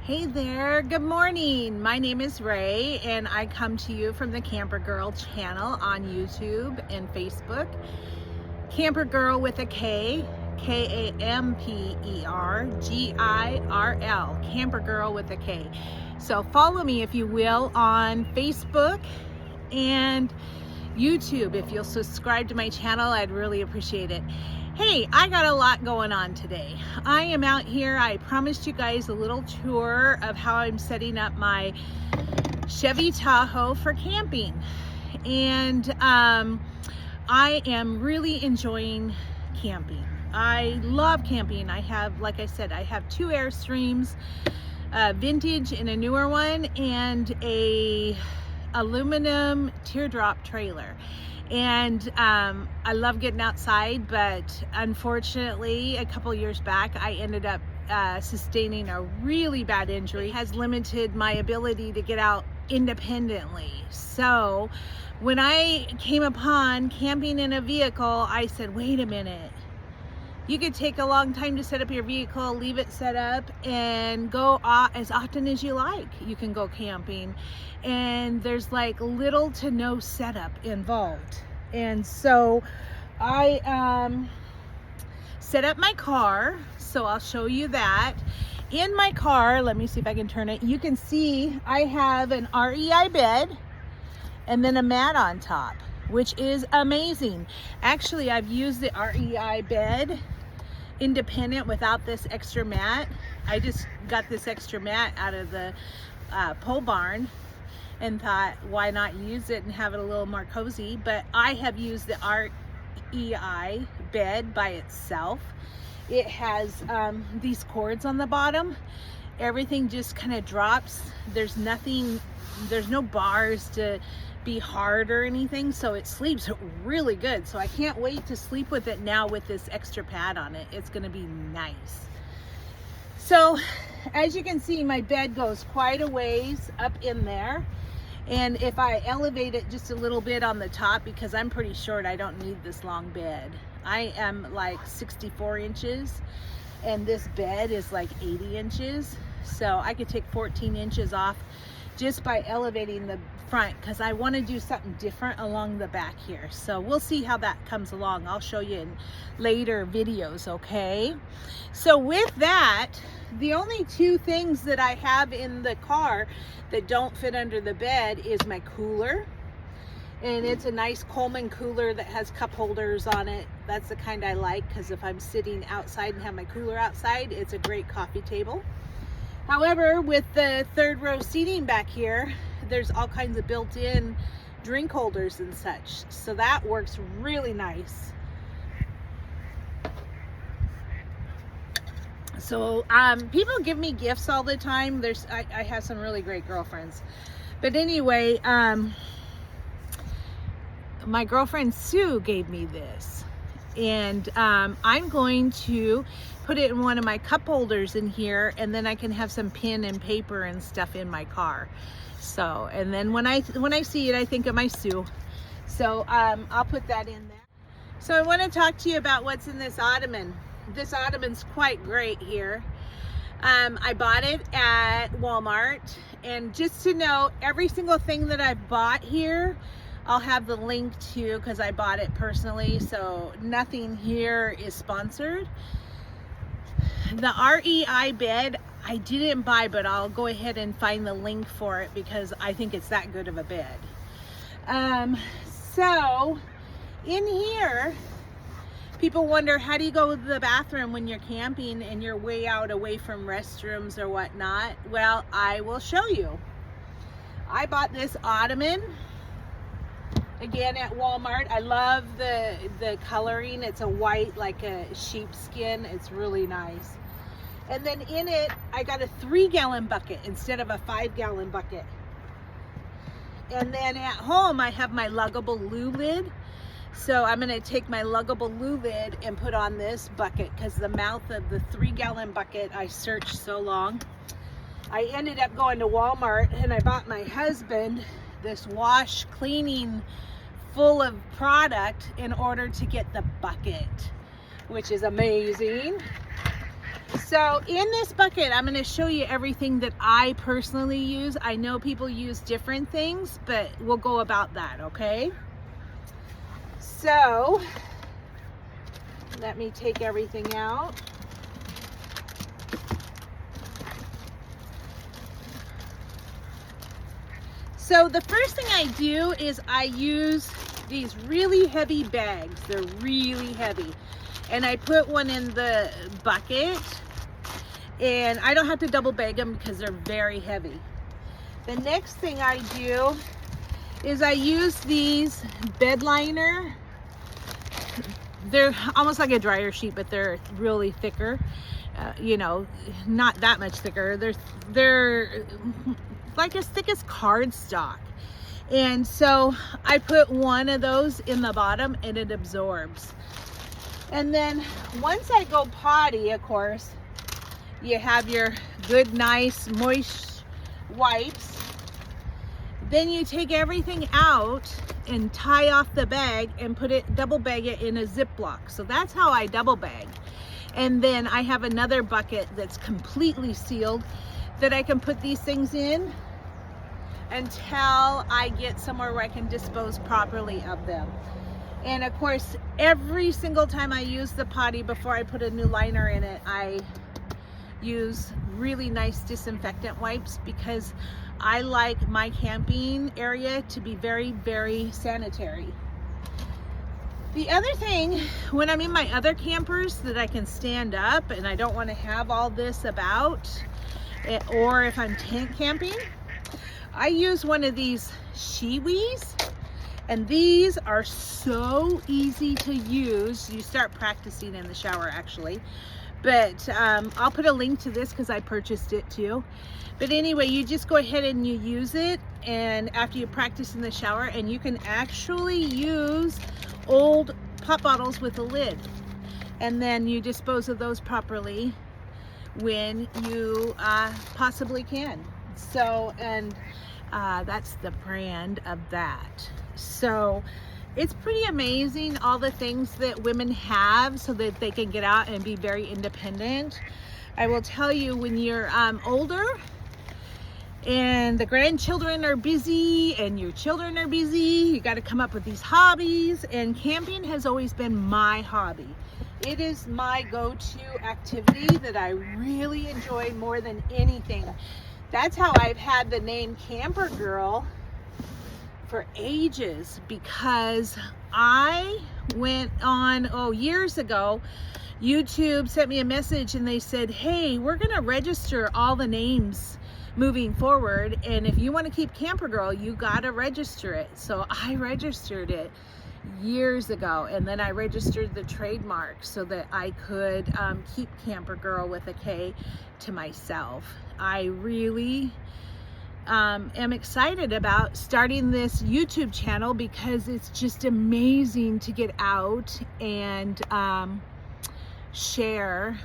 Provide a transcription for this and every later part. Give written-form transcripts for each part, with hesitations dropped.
Hey there, good morning. My name is Ray and I come to you from the Camper Girl channel on YouTube and Facebook. Camper Girl with a K, Kampergirl, Camper Girl with a K. So follow me if you will on Facebook and YouTube. If you'll subscribe to my channel, I'd really appreciate it. Hey, I got a lot going on today. I am out here. I promised you guys a little tour of how I'm setting up my Chevy Tahoe for camping. And I am really enjoying camping. I love camping. I have, like I said, I have two Airstreams, vintage and a newer one, and a aluminum teardrop trailer. And I love getting outside, but unfortunately a couple years back I ended up sustaining a really bad injury. It has limited my ability to get out independently. So when I came upon camping in a vehicle, I said, wait a minute, you could take a long time to set up your vehicle, leave it set up, and go as often as you like. You can go camping, and there's like little to no setup involved. And so I set up my car, so I'll show you that. In my car, let me see if I can turn it. You can see I have an REI bed and then a mat on top, which is amazing. Actually, I've used the REI bed independent without this extra mat. I just got this extra mat out of the pole barn and thought, why not use it and have it a little more cozy? But I have used the REI bed by itself. It has these cords on the bottom. Everything just kind of drops. There's nothing, there's no bars to be hard or anything, so it sleeps really good. So I can't wait to sleep with it now with this extra pad on it. It's gonna be nice. So as you can see, my bed goes quite a ways up in there, and if I elevate it just a little bit on the top, because I'm pretty short, I don't need this long bed. I am like 64 inches and this bed is like 80 inches, so I could take 14 inches off just by elevating the front, because I want to do something different along the back here. So we'll see how that comes along. I'll show you in later videos, okay? So with that, the only two things that I have in the car that don't fit under the bed is my cooler. And it's a nice Coleman cooler that has cup holders on it. That's the kind I like, because if I'm sitting outside and have my cooler outside, it's a great coffee table. However, with the third row seating back here, there's all kinds of built-in drink holders and such. So that works really nice. So people give me gifts all the time. I have some really great girlfriends. But anyway, my girlfriend Sue gave me this. And I'm going to put it in one of my cup holders in here, and then I can have some pen and paper and stuff in my car. So, and then when I see it, I think of my Sue. So I'll put that in there. So I want to talk to you about what's in this ottoman. This ottoman's quite great here. I bought it at Walmart, and just to know, every single thing that I've bought here, I'll have the link to, because I bought it personally, so nothing here is sponsored. The REI bed I didn't buy, but I'll go ahead and find the link for it because I think it's that good of a bed. So in here, people wonder, how do you go to the bathroom when you're camping and you're way out away from restrooms or whatnot? Well, I will show you. I bought this ottoman again at Walmart. I love the coloring. It's a white, like a sheepskin. It's really nice. And then in it, I got a 3-gallon bucket instead of a 5-gallon bucket. And then at home, I have my luggable loo lid. So I'm gonna take my luggable loo lid and put on this bucket, because the mouth of the 3-gallon bucket, I searched so long. I ended up going to Walmart and I bought my husband this wash cleaning full of product in order to get the bucket, which is amazing. So in this bucket, I'm going to show you everything that I personally use. I know people use different things, but we'll go about that, okay? So let me take everything out. So the first thing I do is I use these really heavy bags. They're really heavy. And I put one in the bucket, and I don't have to double bag them because they're very heavy. The next thing I do is I use these bed liner. They're almost like a dryer sheet, but they're really thicker. You know, not that much thicker. They're like as thick as cardstock. And so I put one of those in the bottom and it absorbs. And then once I go potty, of course, you have your good, nice, moist wipes. Then you take everything out and tie off the bag and double bag it in a Ziploc. So that's how I double bag. And then I have another bucket that's completely sealed that I can put these things in until I get somewhere where I can dispose properly of them. And of course, every single time I use the potty before I put a new liner in it, I use really nice disinfectant wipes because I like my camping area to be very, very sanitary. The other thing, when I'm in my other campers that I can stand up and I don't want to have all this about, or if I'm tent camping, I use one of these Shewees, and these are so easy to use. You start practicing in the shower actually, but I'll put a link to this because I purchased it too. But anyway, you just go ahead and you use it, and after you practice in the shower, and you can actually use old pop bottles with a lid, and then you dispose of those properly when you possibly can. So, and that's the brand of that. So it's pretty amazing all the things that women have so that they can get out and be very independent. I will tell you, when you're older and the grandchildren are busy and your children are busy, you got to come up with these hobbies, and camping has always been my hobby. It is my go-to activity that I really enjoy more than anything. That's how I've had the name Camper Girl for ages, because I went on, years ago, YouTube sent me a message and they said, hey, we're gonna register all the names moving forward, and if you want to keep Camper Girl, you gotta register it. So I registered it years ago, and then I registered the trademark so that I could keep Camper Girl with a K to myself. I really am excited about starting this YouTube channel because it's just amazing to get out and share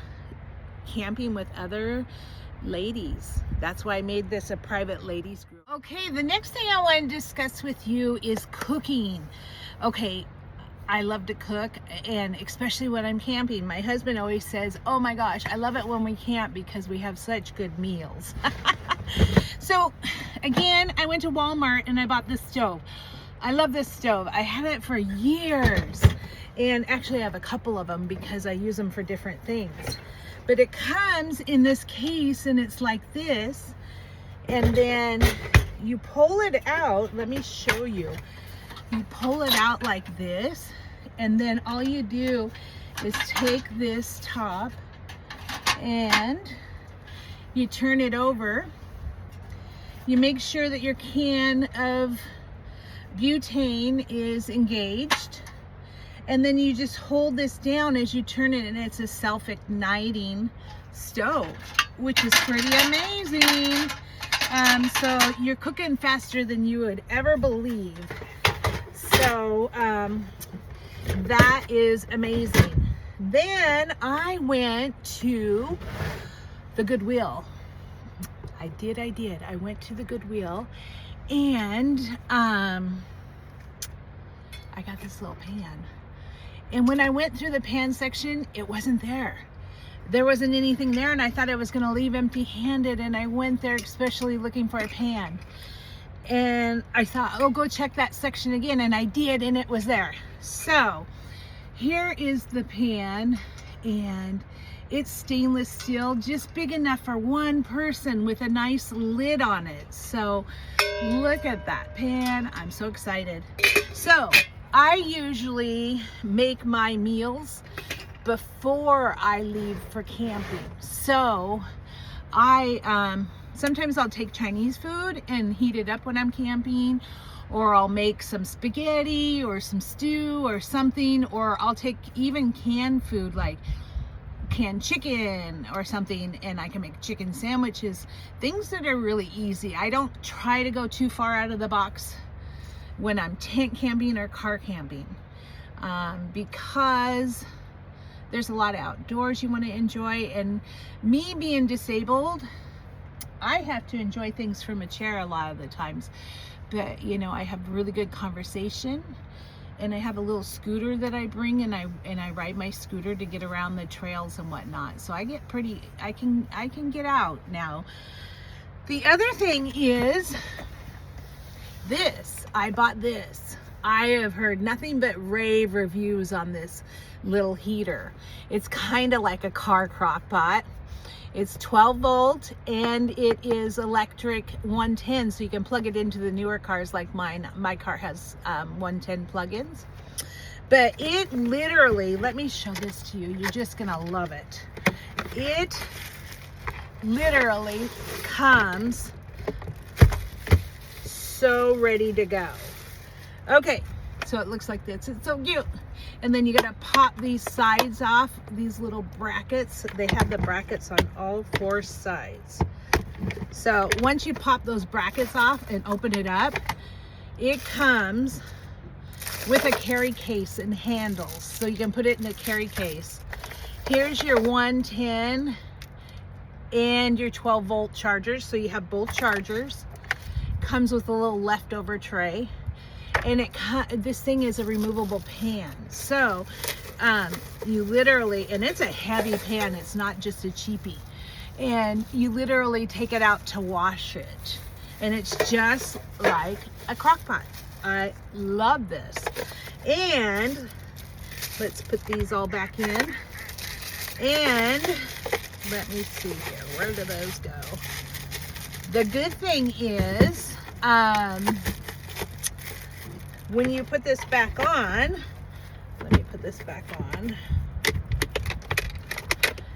camping with other ladies. That's why I made this a private ladies group. Okay, the next thing I want to discuss with you is cooking. Okay, I love to cook, and especially when I'm camping. My husband always says, oh my gosh, I love it when we camp because we have such good meals. So again, I went to Walmart and I bought this stove. I love this stove. I had it for years, and actually I have a couple of them because I use them for different things. But it comes in this case and it's like this, and then you pull it out. Let me show you. You pull it out like this, and then all you do is take this top and you turn it over. You make sure that your can of butane is engaged, and then you just hold this down as you turn it, and it's a self-igniting stove, which is pretty amazing. So you're cooking faster than you would ever believe. So that is amazing. Then I went to the Goodwill. I did. I went to the Goodwill, and I got this little pan. And when I went through the pan section, it wasn't there. there wasn't anything there, and I thought I was gonna leave empty-handed, and I went there especially looking for a pan. And I thought, oh, go check that section again, and I did, and it was there. So here is the pan, and it's stainless steel, just big enough for one person with a nice lid on it. So look at that pan. I'm so excited. So I usually make my meals before I leave for camping. So I sometimes I'll take Chinese food and heat it up when I'm camping, or I'll make some spaghetti or some stew or something, or I'll take even canned food like canned chicken or something, and I can make chicken sandwiches, things that are really easy. I don't try to go too far out of the box when I'm tent camping or car camping, because there's a lot of outdoors you want to enjoy, and me being disabled, I have to enjoy things from a chair a lot of the times. But you know, I have really good conversation, and I have a little scooter that I bring, and I ride my scooter to get around the trails and whatnot. So I get pretty, I can get out now. The other thing is this. I bought this. I have heard nothing but rave reviews on this little heater. It's kind of like a car crock pot. It's 12 volt, and it is electric 110, so you can plug it into the newer cars like mine. My car has 110 plugins. But it literally, let me show this to you. You're just gonna love it. It literally comes so ready to go. Okay, so it looks like this. It's so cute. And then you gotta pop these sides off, these little brackets. They have the brackets on all 4 sides. So once you pop those brackets off and open it up, it comes with a carry case and handles. So you can put it in a carry case. Here's your 110 and your 12 volt chargers. So you have both chargers. Comes with a little leftover tray. And this thing is a removable pan. So you literally, and it's a heavy pan, it's not just a cheapie. And you literally take it out to wash it. And it's just like a crock pot. I love this. And let's put these all back in. And let me see here, where do those go? The good thing is, when you put this back on, let me put this back on,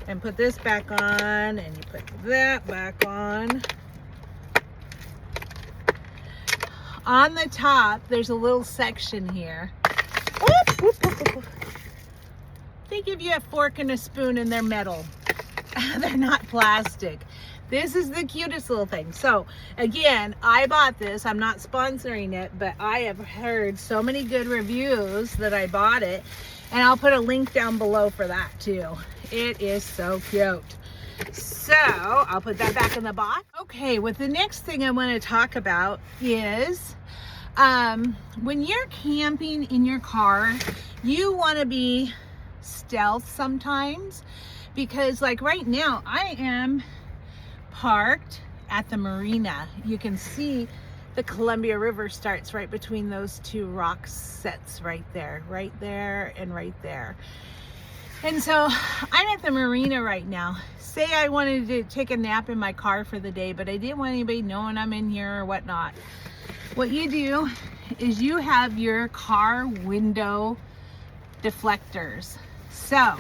and put this back on, and you put that back on. On the top, there's a little section here. Whoop, whoop, whoop, whoop. They give you a fork and a spoon, and they're metal. They're not plastic. This is the cutest little thing. So again, I bought this. I'm not sponsoring it, but I have heard so many good reviews that I bought it, and I'll put a link down below for that too. It is so cute. So I'll put that back in the box. Okay, well, the next thing I want to talk about is when you're camping in your car, you want to be stealth sometimes, because like right now I am parked at the marina. You can see the Columbia River starts right between those 2 rock sets right there and right there. And so I'm at the marina right now. Say I wanted to take a nap in my car for the day, but I didn't want anybody knowing I'm in here or whatnot. What you do is you have your car window deflectors. So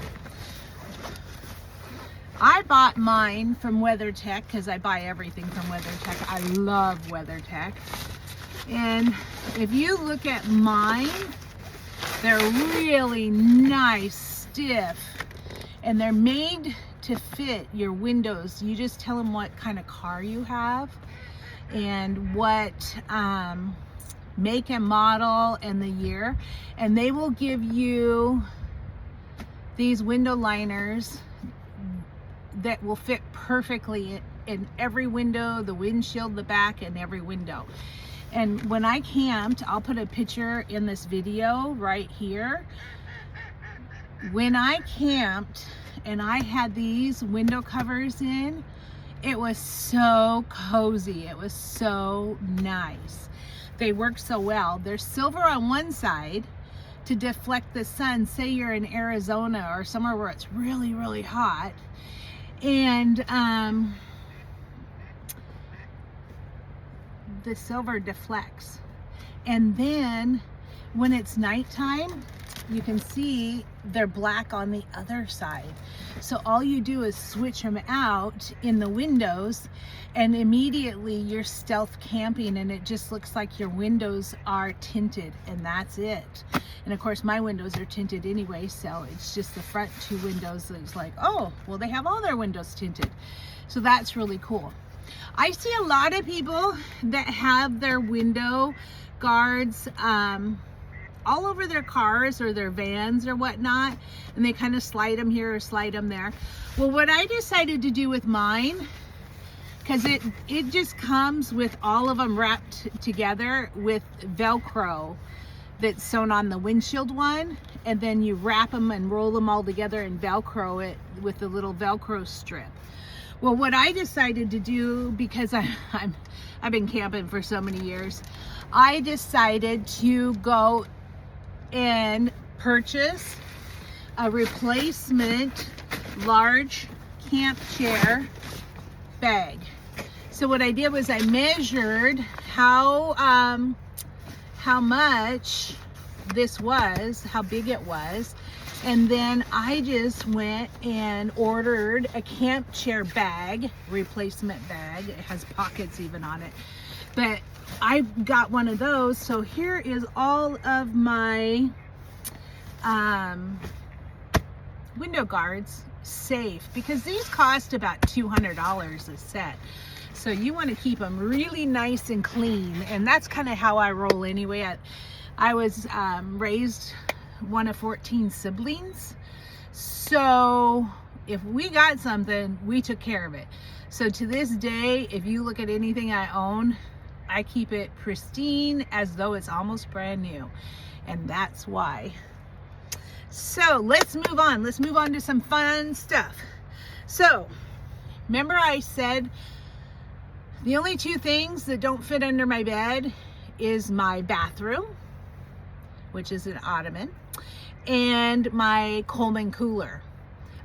I bought mine from WeatherTech because I buy everything from WeatherTech. I love WeatherTech. And if you look at mine, they're really nice, stiff, and they're made to fit your windows. You just tell them what kind of car you have and what make and model and the year, and they will give you these window liners that will fit perfectly in every window, the windshield, the back, and every window. And when I camped, I'll put a picture in this video right here. When I camped and I had these window covers in. It was so cozy. It was so nice. They work so well. They're silver on one side to deflect the sun. Say you're in Arizona or somewhere where it's really, really hot. And the silver deflects. And then when it's nighttime, you can see they're black on the other side. So all you do is switch them out in the windows, and immediately you're stealth camping, and it just looks like your windows are tinted, and that's it. And of course my windows are tinted anyway, so it's just the front two windows that's like, oh, well, they have all their windows tinted. So that's really cool. I see a lot of people that have their window guards all over their cars or their vans or whatnot, and they kind of slide them here or slide them there. Well, what I decided to do with mine, because it just comes with all of them wrapped together with Velcro that's sewn on the windshield one, and then you wrap them and roll them all together and Velcro it with a little Velcro strip. Well, what I decided to do, because I've been camping for so many years, I decided to go and purchase a replacement large camp chair bag. So what I did was I measured how much this was, how big it was, and then I just went and ordered a camp chair bag, replacement bag. It has pockets even on it, but I got one of those. So here is all of my window guards safe, because these cost about $200 a set. So you want to keep them really nice and clean, and that's kind of how I roll anyway. I was raised one of 14 siblings, so if we got something, we took care of it. So to this day, if you look at anything I own, I keep it pristine as though it's almost brand new, and that's why. So let's move on. Let's move on to some fun stuff. So remember I said the only two things that don't fit under my bed is my bathroom, which is an ottoman, and my Coleman cooler.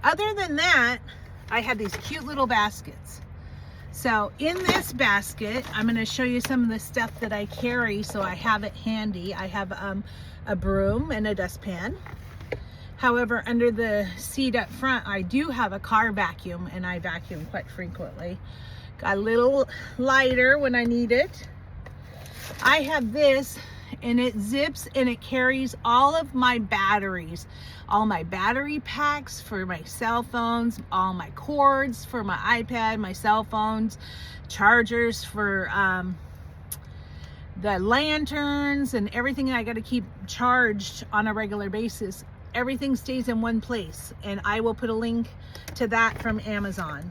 Other than that, I have these cute little baskets. So in this basket, I'm going to show you some of the stuff that I carry, so I have it handy. I have a broom and a dustpan. However, under the seat up front, I do have a car vacuum, and I vacuum quite frequently. Got a little lighter when I need it. I have this, and it zips and it carries all of my batteries, all my battery packs for my cell phones, all my cords for my iPad, my cell phones, chargers for the lanterns, and everything I got to keep charged on a regular basis. Everything stays in one place, and I will put a link to that from Amazon.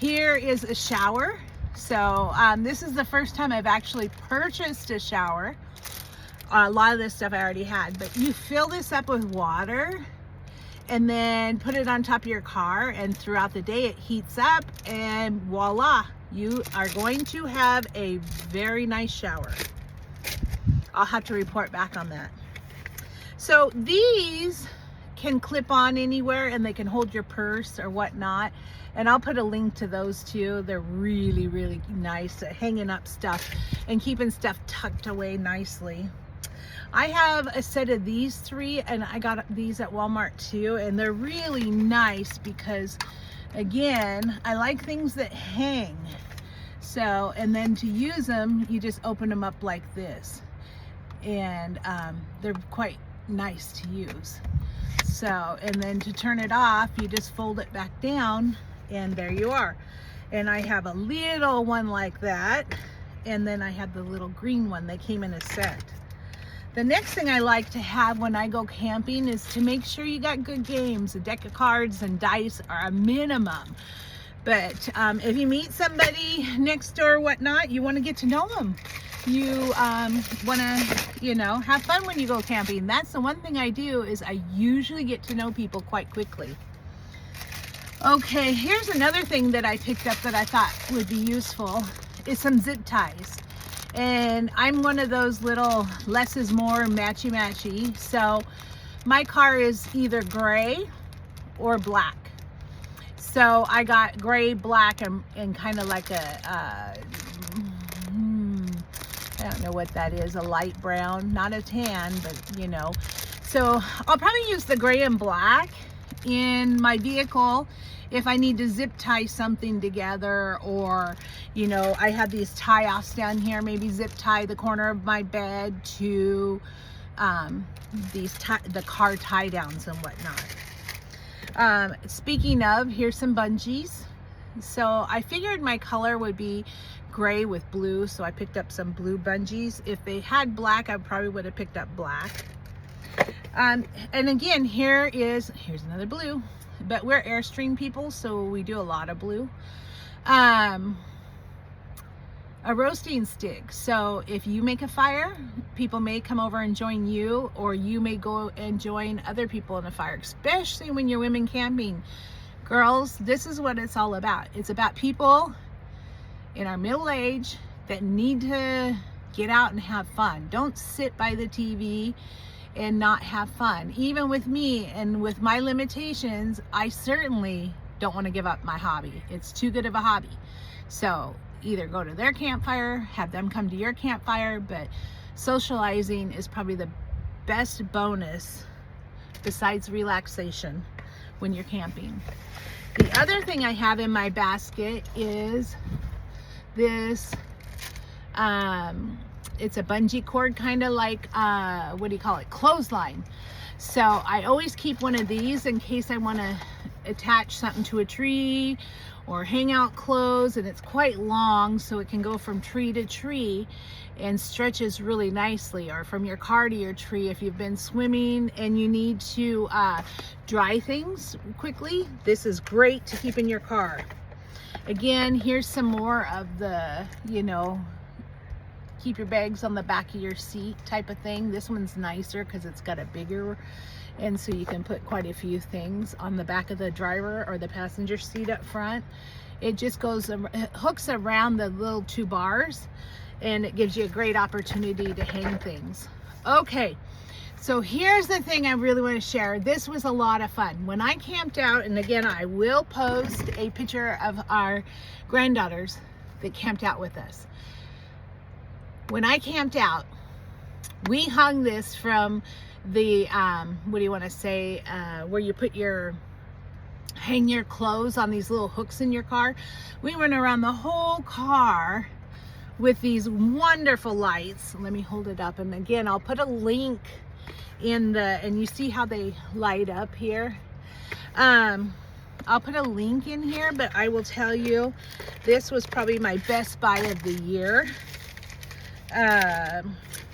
Here is a shower. So this is the first time I've actually purchased a shower. A lot of this stuff I already had, but you fill this up with water and then put it on top of your car, and throughout the day it heats up, and voila, you are going to have a very nice shower. I'll have to report back on that. So these can clip on anywhere, and they can hold your purse or whatnot, and I'll put a link to those too. They're really, really nice at hanging up stuff and keeping stuff tucked away nicely. I have a set of these three, and I got these at Walmart too, and they're really nice because, again, I like things that hang. So, and then to use them, you just open them up like this, and they're quite nice to use. So, and then to turn it off, you just fold it back down, and there you are. And I have a little one like that, and then I have the little green one. They came in a set. The next thing I like to have when I go camping is to make sure you got good games. A deck of cards and dice are a minimum. But if you meet somebody next door or whatnot, you want to get to know them. You want to, you know, have fun when you go camping. That's the one thing I do, is I usually get to know people quite quickly. Okay, here's another thing that I picked up that I thought would be useful is some zip ties. And I'm one of those little less is more matchy-matchy. So my car is either gray or black. So I got gray, black, and kind of like a, I don't know what that is, a light brown, not a tan, but you know. So I'll probably use the gray and black in my vehicle if I need to zip tie something together, or you know, I have these tie-offs down here, maybe zip tie the corner of my bed to the car tie downs and whatnot. Speaking of, here's some bungees. So I figured my color would be gray with blue, so I picked up some blue bungees. If they had black, I probably would have picked up black. And again, here's another blue, but we're Airstream people, so we do a lot of blue. A roasting stick. So if you make a fire, people may come over and join you, or you may go and join other people in a fire, especially when you're women camping. Girls, this is what it's all about. It's about people in our middle age that need to get out and have fun. Don't sit by the TV and not have fun. Even with me and with my limitations, I certainly don't want to give up my hobby. It's too good of a hobby. So either go to their campfire, have them come to your campfire, but socializing is probably the best bonus besides relaxation when you're camping. The other thing I have in my basket is this, it's a bungee cord, kind of like, what do you call it? Clothesline. So I always keep one of these in case I want to attach something to a tree or hang out clothes, and it's quite long, so it can go from tree to tree and stretches really nicely, or from your car to your tree if you've been swimming and you need to dry things quickly. This is great to keep in your car. Again, here's some more of the, you know, keep your bags on the back of your seat type of thing. This one's nicer because it's got a bigger, and so you can put quite a few things on the back of the driver or the passenger seat up front. It just goes, it hooks around the little two bars, and it gives you a great opportunity to hang things. Okay, so here's the thing I really want to share. This was a lot of fun. When I camped out, and again, I will post a picture of our granddaughters that camped out with us. When I camped out, we hung this from the, what do you want to say, where you put hang your clothes on these little hooks in your car. We went around the whole car with these wonderful lights. Let me hold it up, and again, I'll put a link in and you see how they light up here. I'll put a link in here, but I will tell you, this was probably my best buy of the year.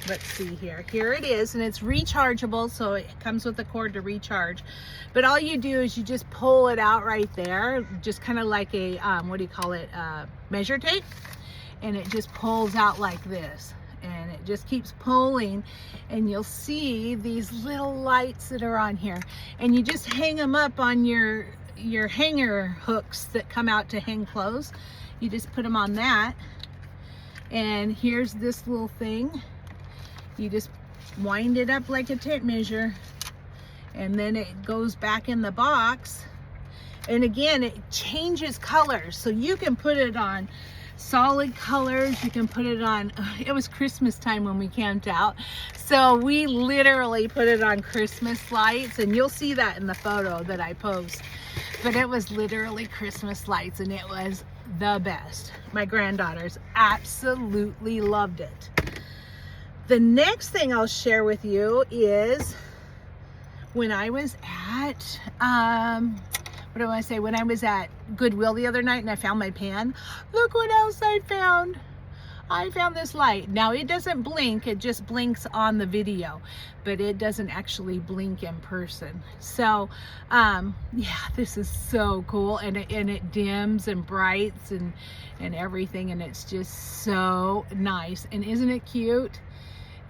Let's see here. Here it is, and it's rechargeable, so it comes with a cord to recharge. But all you do is you just pull it out right there, just kind of like a, what do you call it, measure tape, and it just pulls out like this, and it just keeps pulling, and you'll see these little lights that are on here, and you just hang them up on your hanger hooks that come out to hang clothes. You just put them on that, and here's this little thing. You just wind it up like a tape measure, and then it goes back in the box. And again, it changes colors, so you can put it on solid colors, you can put it on, it was Christmas time when we camped out, so we literally put it on Christmas lights, and you'll see that in the photo that I post. But it was literally Christmas lights, and it was the best. My granddaughters absolutely loved it. The next thing I'll share with you is when I was at, what do I say? When I was at Goodwill the other night and I found my pan, look what else I found. I found this light. Now it doesn't blink, it just blinks on the video, but it doesn't actually blink in person. So, yeah, this is so cool, and it dims and brights and everything, and it's just so nice. And isn't it cute?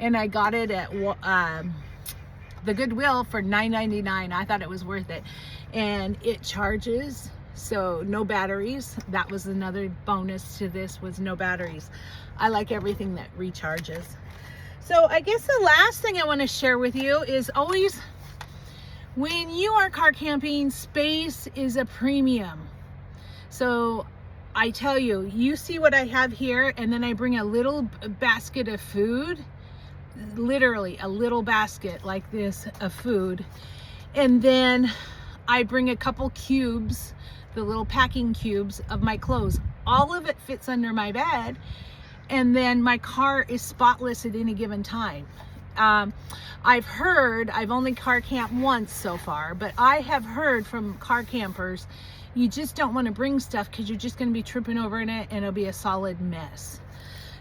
And I got it at the Goodwill for $9.99. I thought it was worth it. And it charges So no batteries. That was another bonus to this, was no batteries. I like everything that recharges. So I guess the last thing I want to share with you is always, when you are car camping, space is a premium. So I tell you, you see what I have here, and then I bring a little basket of food, literally a little basket like this of food. And then I bring a couple cubes, the little packing cubes of my clothes. All of it fits under my bed. And then my car is spotless at any given time. I've heard, I've only car camped once so far, but I have heard from car campers, you just don't want to bring stuff because you're just going to be tripping over in it and it'll be a solid mess.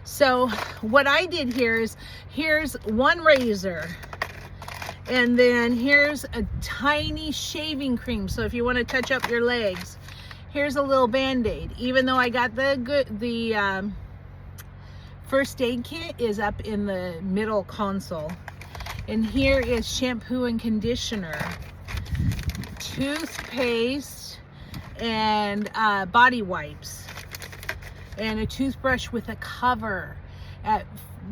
So what I did here is, here's one razor, and then here's a tiny shaving cream. So if you want to touch up your legs, here's a little Band-Aid. Even though I got the first aid kit is up in the middle console. And here is shampoo and conditioner, toothpaste, and body wipes, and a toothbrush with a cover. At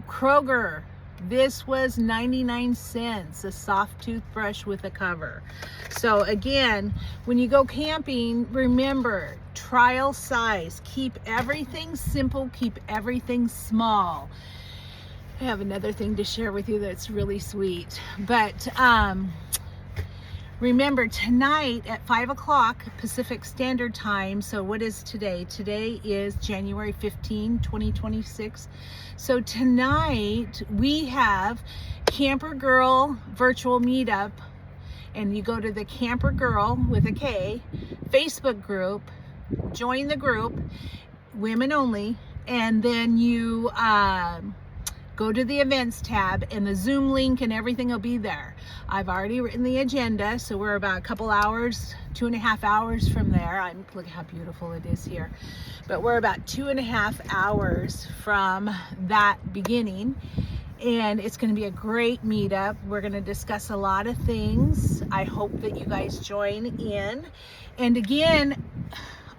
Kroger, this was 99 cents, a soft toothbrush with a cover. So again, when you go camping, remember, trial size. Keep everything simple, keep everything small. I have another thing to share with you that's really sweet. But remember, tonight at 5 o'clock Pacific Standard Time, so what is today? Today is January 15, 2026. So tonight we have Camper Girl virtual meetup, and you go to the Camper Girl with a K Facebook group, join the group, women only, and then you go to the events tab, and the Zoom link and everything will be there. I've already written the agenda, so we're about a couple hours, 2.5 hours from there. Look how beautiful it is here. But we're about 2.5 hours from that beginning, and it's going to be a great meetup. We're going to discuss a lot of things. I hope that you guys join in. And again,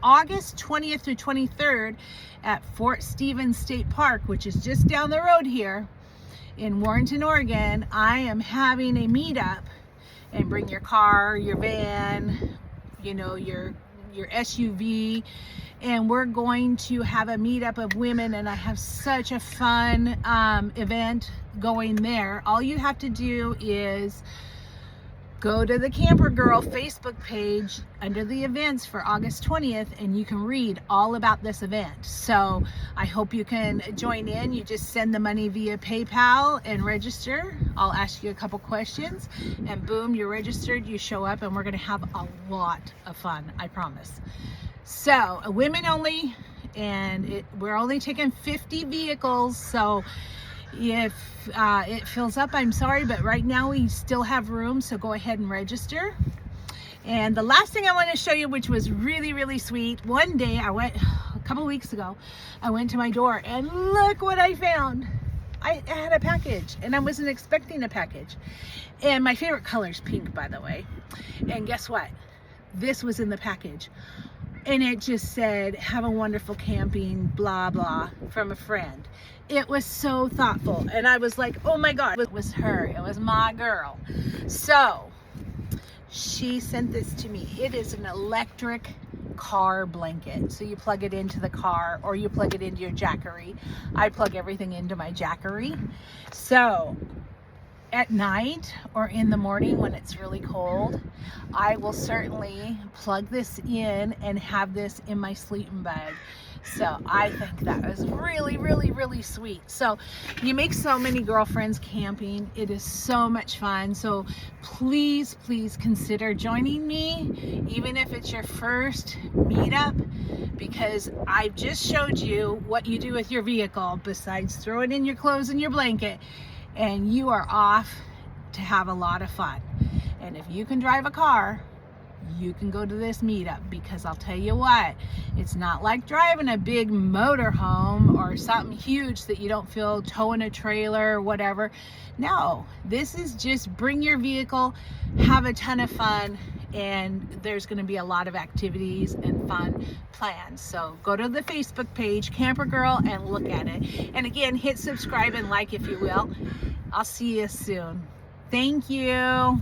August 20th through 23rd at Fort Stevens State Park, which is just down the road here in Warrenton, Oregon, I am having a meetup. And bring your car, your van, you know, your SUV, and we're going to have a meetup of women, and I have such a fun event going there. All you have to do is go to the Camper Girl Facebook page under the events for August 20th, and you can read all about this event. So I hope you can join in. You just send the money via PayPal and register. I'll ask you a couple questions, and boom, you're registered, you show up, and we're gonna have a lot of fun, I promise. So women only, and we're only taking 50 vehicles, so if it fills up, I'm sorry, but right now we still have room, so go ahead and register. And the last thing I want to show you, which was really, really sweet, one day I went, a couple weeks ago, I went to my door, and look what I found. I had a package, and I wasn't expecting a package. And my favorite color is pink, by the way. And guess what? This was in the package. And it just said, have a wonderful camping, blah, blah, from a friend. It was so thoughtful. And I was like, oh my God, it was her. It was my girl. So she sent this to me. It is an electric car blanket. So you plug it into the car, or you plug it into your Jackery. I plug everything into my Jackery. So at night or in the morning when it's really cold, I will certainly plug this in and have this in my sleeping bag. So I think that was really, really, really sweet. So you make so many girlfriends camping. It is so much fun. So please, please consider joining me, even if it's your first meetup, because I've just showed you what you do with your vehicle besides throwing in your clothes and your blanket, and you are off to have a lot of fun. And if you can drive a car, you can go to this meetup, because I'll tell you what, it's not like driving a big motorhome or something huge that you don't feel towing a trailer or whatever. No, this is just bring your vehicle, have a ton of fun, and there's going to be a lot of activities and fun planned. So go to the Facebook page, Camper Girl, and look at it. And again, hit subscribe and like if you will. I'll see you soon. Thank you.